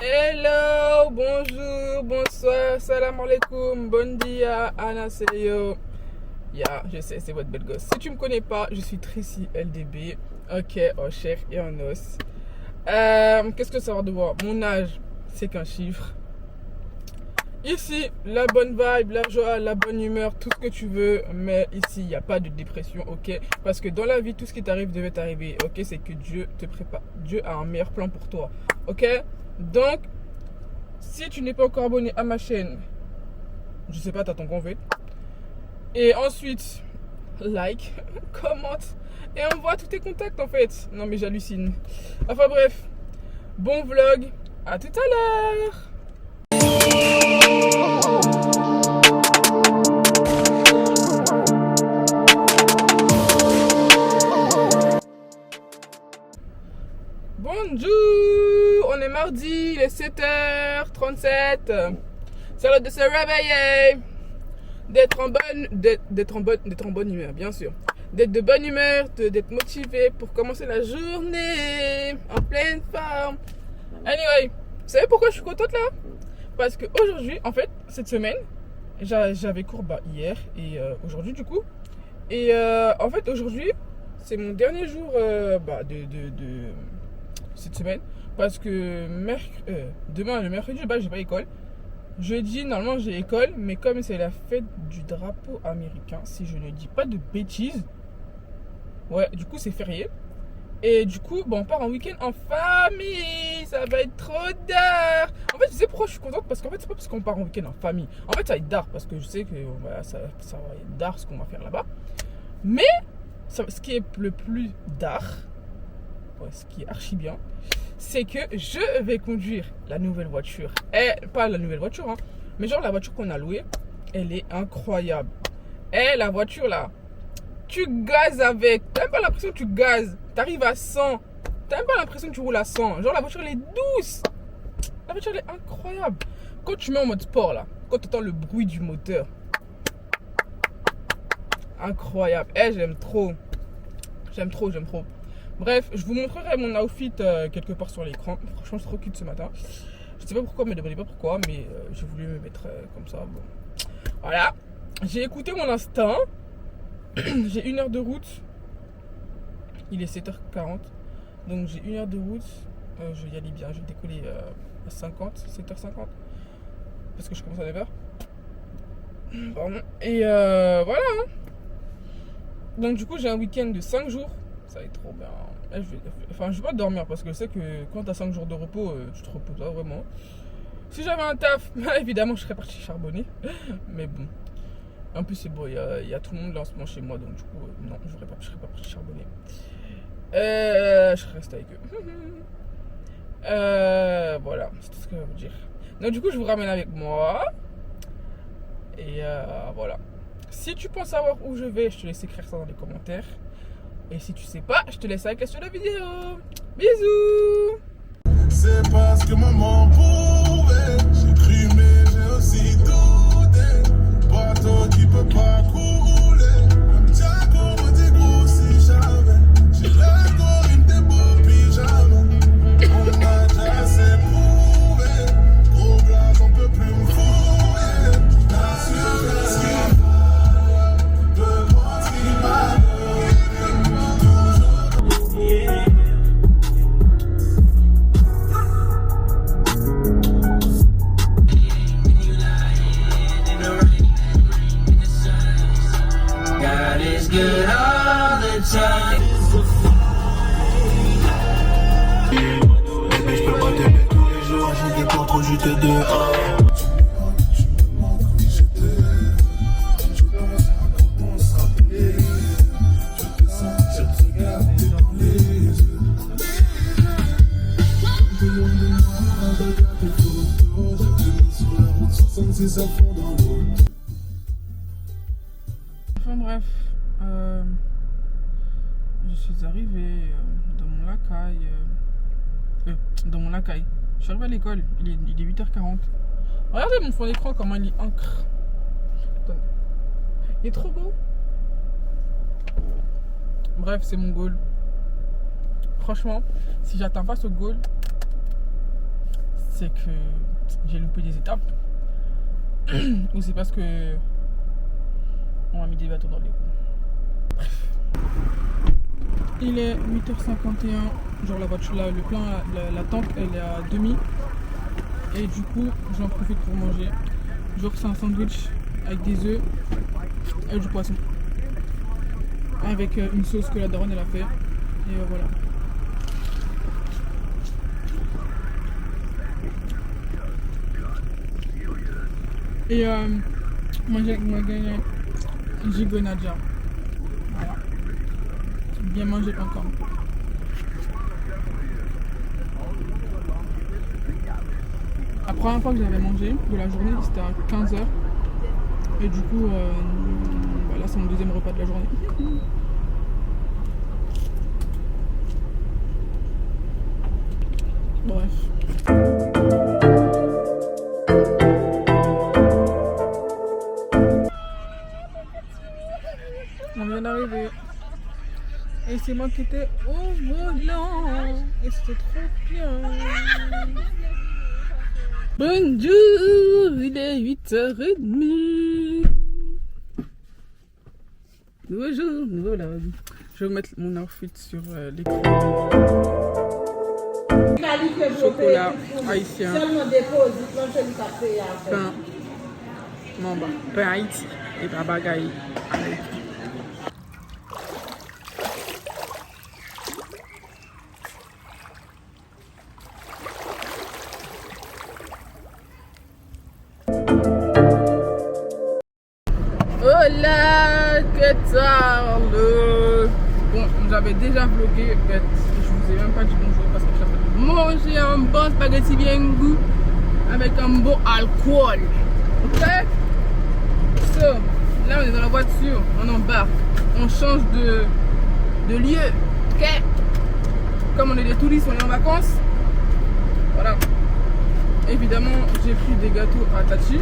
Hello, bonjour, bonsoir, salam alaikum, bon dia, anaseyo. Je sais, c'est votre belle gosse. Si tu me connais pas, je suis Tracy LDB. Ok, en chair et en os. Qu'est-ce que ça va devoir? Mon âge, c'est qu'un chiffre. Ici, la bonne vibe, la joie, la bonne humeur, tout ce que tu veux. Mais ici, il n'y a pas de dépression, ok? Parce que dans la vie, tout ce qui t'arrive devait t'arriver, ok? C'est que Dieu te prépare. Dieu a un meilleur plan pour toi, ok? Donc, si tu n'es pas encore abonné à ma chaîne, je sais pas, t'as ton convoi. Et ensuite, like, commente et envoie tous tes contacts en fait. Non mais j'hallucine. Enfin bref, bon vlog, à tout à l'heure. Bonjour, on est mardi, il est 7h37. C'est l'heure de se réveiller. D'être en bonne humeur, bien sûr. D'être de bonne humeur, d'être motivé pour commencer la journée en pleine forme. Anyway, vous savez pourquoi je suis contente là? Parce que aujourd'hui, en fait, cette semaine, j'avais cours hier et aujourd'hui du coup. Et en fait, aujourd'hui, c'est mon dernier jour de cette semaine. Parce que demain, le mercredi, j'ai pas école. Jeudi, normalement, j'ai école, mais comme c'est la fête du drapeau américain, si je ne dis pas de bêtises, ouais, du coup, c'est férié. Et du coup, on part en week-end en famille. Ça va être trop d'art. En fait, tu sais pourquoi je suis contente? Parce qu'en fait, c'est pas parce qu'on part en week-end en famille. En fait, ça va être d'art parce que je sais que ça va être d'art ce qu'on va faire là-bas. Mais, ce qui est le plus d'art, ce qui est archi bien, c'est que je vais conduire la nouvelle voiture. Et pas la nouvelle voiture, hein, mais genre la voiture qu'on a louée, elle est incroyable. Et la voiture là, tu gazes avec. T'as même pas l'impression que tu gazes. T'arrives à 100. T'as même pas l'impression que tu roules à 100. Genre la voiture elle est douce. La voiture elle est incroyable. Quand tu mets en mode sport là, quand tu entends le bruit du moteur, incroyable. J'aime trop. J'aime trop. Bref, je vous montrerai mon outfit quelque part sur l'écran. Franchement, c'est trop cute ce matin. Je sais pas pourquoi, me demandez pas pourquoi, mais j'ai voulu me mettre comme ça. Bon. Voilà. J'ai écouté mon instinct. J'ai 1 heure de route. Il est 7h40. Donc j'ai 1 heure de route. Je vais y aller bien. Je vais décoller à 7h50. Parce que je commence à 9h. Pardon. Et voilà. Hein. Donc du coup, j'ai un week-end de 5 jours. Ça va être trop bien. Je vais pas dormir parce que je sais que quand tu as 5 jours de repos, tu te reposes pas vraiment. Si j'avais un taf, évidemment, je serais parti charbonner. Mais bon. En plus, c'est bon, il y a tout le monde là en ce moment chez moi. Donc, du coup, non, je serais pas parti charbonner. Je serais resté avec eux. Voilà, c'est tout ce que je vais vous dire. Donc, du coup, je vous ramène avec moi. Et voilà. Si tu penses savoir où je vais, je te laisse écrire ça dans les commentaires. Et si tu sais pas, je te laisse avec sur la vidéo. Bisous. C'est parce que maman pouvait. J'ai cru mais j'ai aussi douté. Bateau qui peut pas couler. Même Tiago m'a dit gros si j'avais. J'ai encore une des beaux pyjamas. On m'a déjà assez prouvé. Gros glace, on peut plus me fouiller. Good all the time. Bébé, je peux pas t'aimer tous les jours. J'ai des portes trop juste dehors. Enfin bref, je suis arrivée dans mon lacaille. Je suis arrivée à l'école, il est 8h40. Regardez mon fond d'écran, comment il est encre. Il est trop beau. Bref, c'est mon goal. Franchement, si j'atteins pas ce goal, c'est que j'ai loupé des étapes. Ou c'est parce que on a mis des bateaux dans les roues. Bref. Il est 8h51. Genre la voiture, là, le plein, la tank, elle est à demi. Et du coup, j'en profite pour manger. Genre c'est un sandwich avec des œufs et du poisson. Avec une sauce que la daronne elle a fait. Et voilà. Et moi j'ai gagné Gigo Nadia. Voilà. Bien mangé encore. La première fois que j'avais mangé de la journée, c'était à 15h. Et du coup, là c'est mon deuxième repas de la journée. Bref. On vient d'arriver. Et c'est moi qui étais au volant. Et c'était trop bien. Bonjour, il est 8h30. Bonjour, voilà. Je vais mettre mon outfit sur l'écran. Chocolat haïtien. Pain. Mamba. Pain Haïti. Et babagaï. Hola, que tal? Bon, j'avais déjà vlogué, mais je vous ai même pas dit bonjour parce que j'avais mangé un bon spaghetti bien goût avec un bon alcool. Ok? So, là on est dans la voiture, on embarque, on change de lieu. Ok? Comme on est des touristes, on est en vacances. Voilà. Évidemment, j'ai pris des gâteaux à Tachi.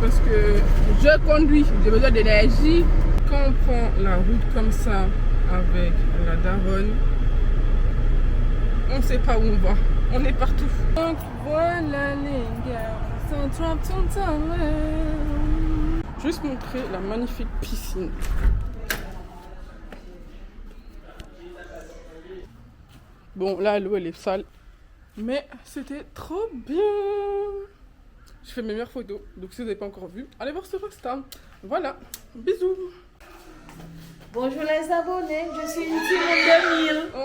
Parce que je conduis, j'ai besoin d'énergie. Quand on prend la route comme ça avec la daronne, on ne sait pas où on va, on est partout. Donc voilà les gars, juste montrer la magnifique piscine. Bon là l'eau elle est sale, mais c'était trop bien. Je fais mes meilleures photos, donc si vous n'avez pas encore vu, allez voir sur Insta. Voilà, bisous. Bonjour les abonnés, je suis une Timon 2000. Wow.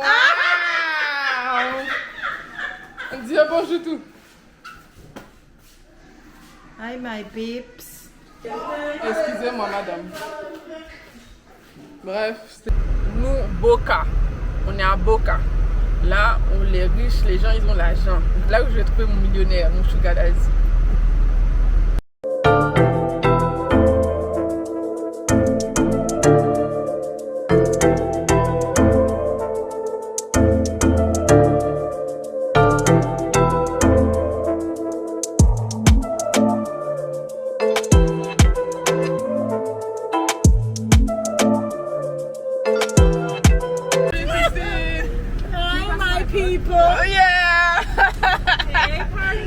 On dit un bonjour tout. Hi my peeps. Excusez-moi madame. Bref, nous, Boca. On est à Boca. Là où les riches, les gens, ils ont l'argent. Là où je vais trouver mon millionnaire, mon sugar daddy. People. Oh yeah!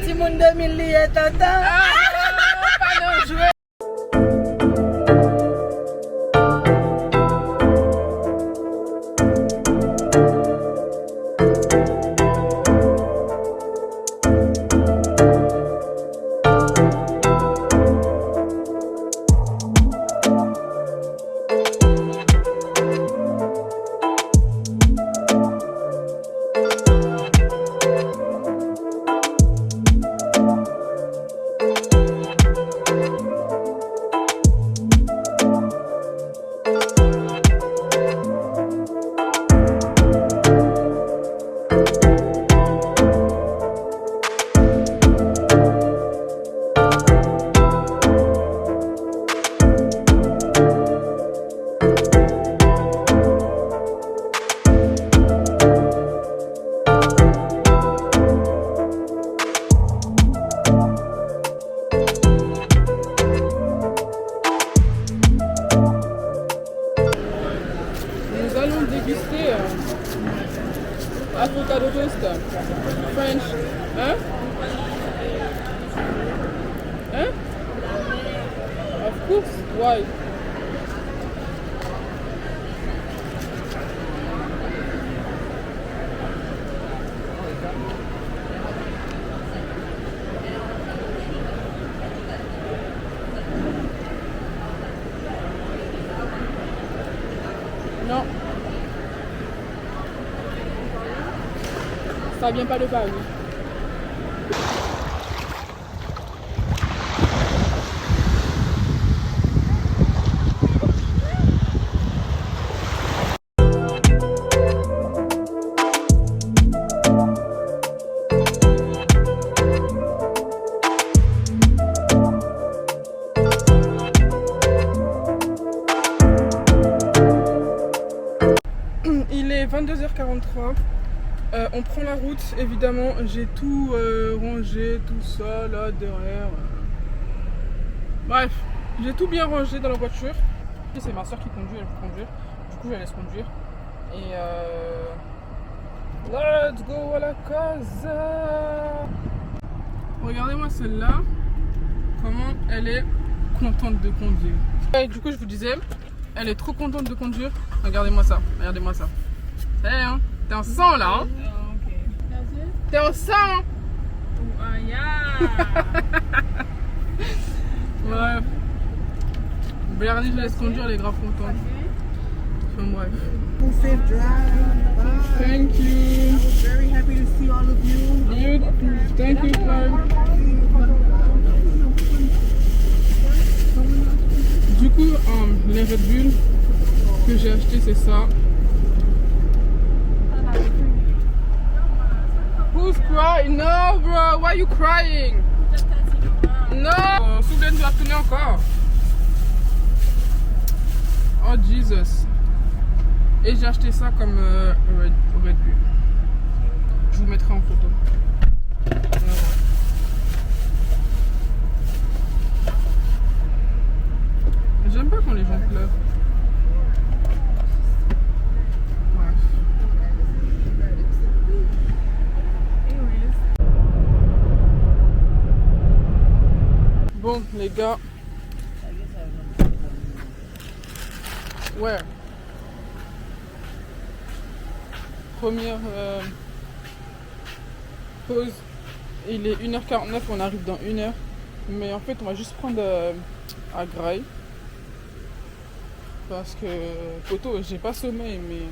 Timon 2000 liye tata. Pas non jouer. Avocado toast, French Hein? Hein? Of course. Why? Non. Ça vient pas de Paris. Il est 22h43. On prend la route, évidemment. J'ai tout rangé, tout ça là derrière. Bref, j'ai tout bien rangé dans la voiture. C'est ma soeur qui conduit, elle peut conduire. Du coup, je la laisse conduire. Et let's go à la casa. Regardez-moi celle-là. Comment elle est contente de conduire. Et du coup, je vous disais, elle est trop contente de conduire. Regardez-moi ça, regardez-moi ça. Ça y est, hein? T'es en sang là, hein? T'es en sang, hein? Bref. Bernie, je laisse conduire, elle est grave contente. Enfin bref. Safe drive. Bye. Thank you. I was very happy to see all of you. Thank you, Flag. Du coup, les Red Bull que j'ai acheté, c'est ça. Who's crying? No, bro. Why are you crying? No. Soudain, tu vas tourner encore. Oh, Jesus. Et j'ai acheté ça comme Red Bull. Je vous mettrai en photo. J'aime pas quand les gens pleurent. Bref. Bon, les gars. Ouais. Première pause. Il est 1h49, on arrive dans 1h. Mais en fait, on va juste prendre à Grail. Parce que, photo, j'ai pas sommeil, mais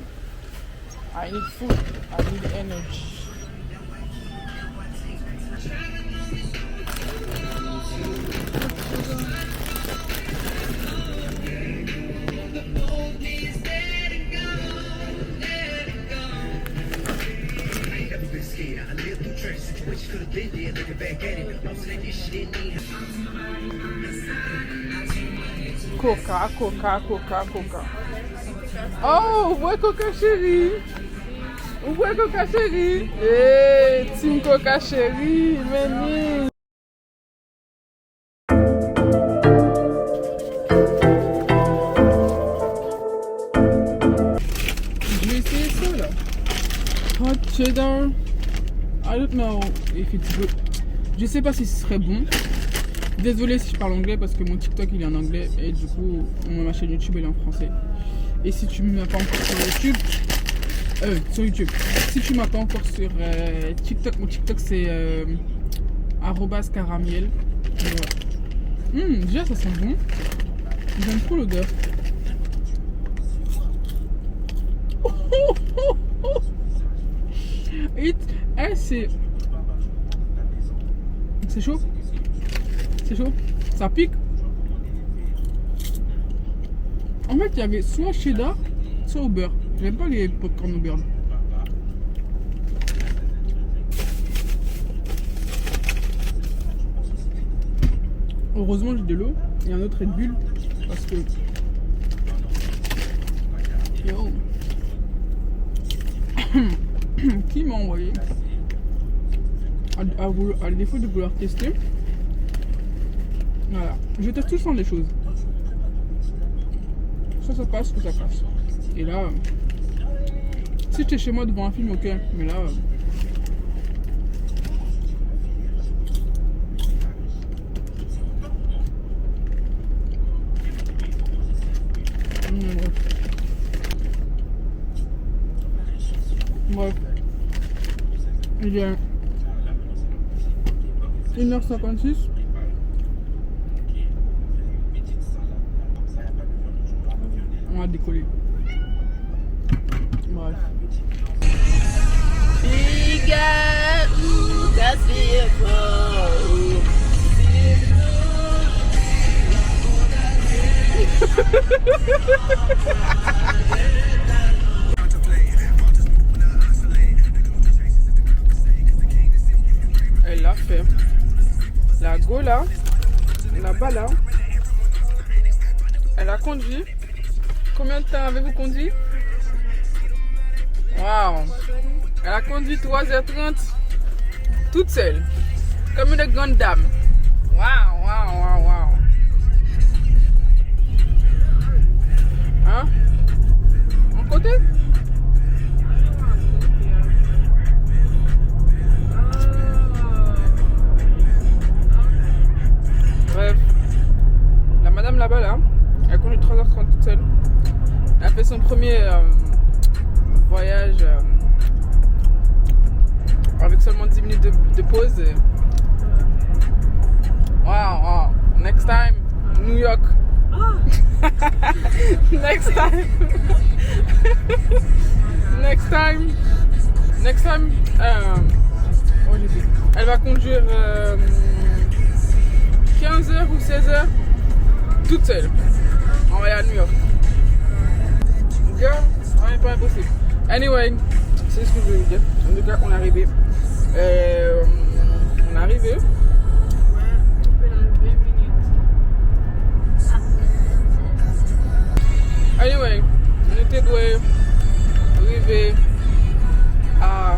I need food, I need energy. Coca, coca, coca, coca. Oh, ouais, coca chérie. Ouais, coca chérie. Hey, team coca chérie, venez. Je vais essayer ça là. Hot cheddar. I don't know if it's good. Je sais pas si ce serait bon. Désolée si je parle anglais parce que mon TikTok il est en anglais et du coup ma chaîne YouTube elle est en français. Et si tu ne m'as pas encore sur YouTube, si tu m'as pas encore sur TikTok, mon TikTok c'est @caramiel. Déjà ça sent bon. J'aime trop l'odeur. C'est chaud. C'est chaud. Ça pique. En fait, il y avait soit cheddar, soit au beurre. J'aime pas les popcorn au beurre. Heureusement, j'ai de l'eau et un autre Red Bull parce que. Yo. Qui m'a envoyé à défaut de vouloir tester. Voilà, je teste tout le temps les choses. Ça passe ou ça passe. Et là, si j'étais chez moi devant un film, ok. Mais là, J'ai 1h56. On va décoller. Bref. Elle a fait la go là, là-bas là. Elle a conduit. Combien de temps avez-vous conduit? Waouh! Elle a conduit 3h30 toute seule, comme une grande dame. Waouh, waouh, waouh, waouh. Hein? En côté? Bref, la madame là-bas là, elle conduit 3h30 toute seule. Elle a fait son premier voyage avec seulement 10 minutes de pause. Wow, wow. Next time, New York. Next time. Next time. Oh, j'ai dit. Elle va conduire 15h ou 16h toute seule. On va aller à New York. Girl, c'est pas impossible. Anyway, c'est ce que je voulais vous dire. En tout cas, on est arrivé. On est arrivé. Anyway, on était doués. Arrivé à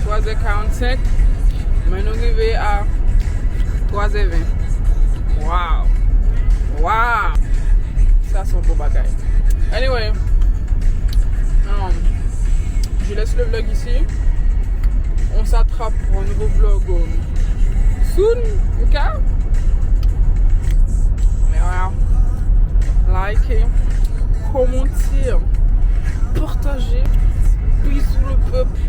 3h45. Mais on est arrivé à 3h20. Wow! Wow! Ça, c'est un beau bagage. Anyway, je laisse le vlog ici. On s'attrape pour un nouveau vlog soon, ok? Mais voilà, likez, commentez, partagez. Bisous le peuple.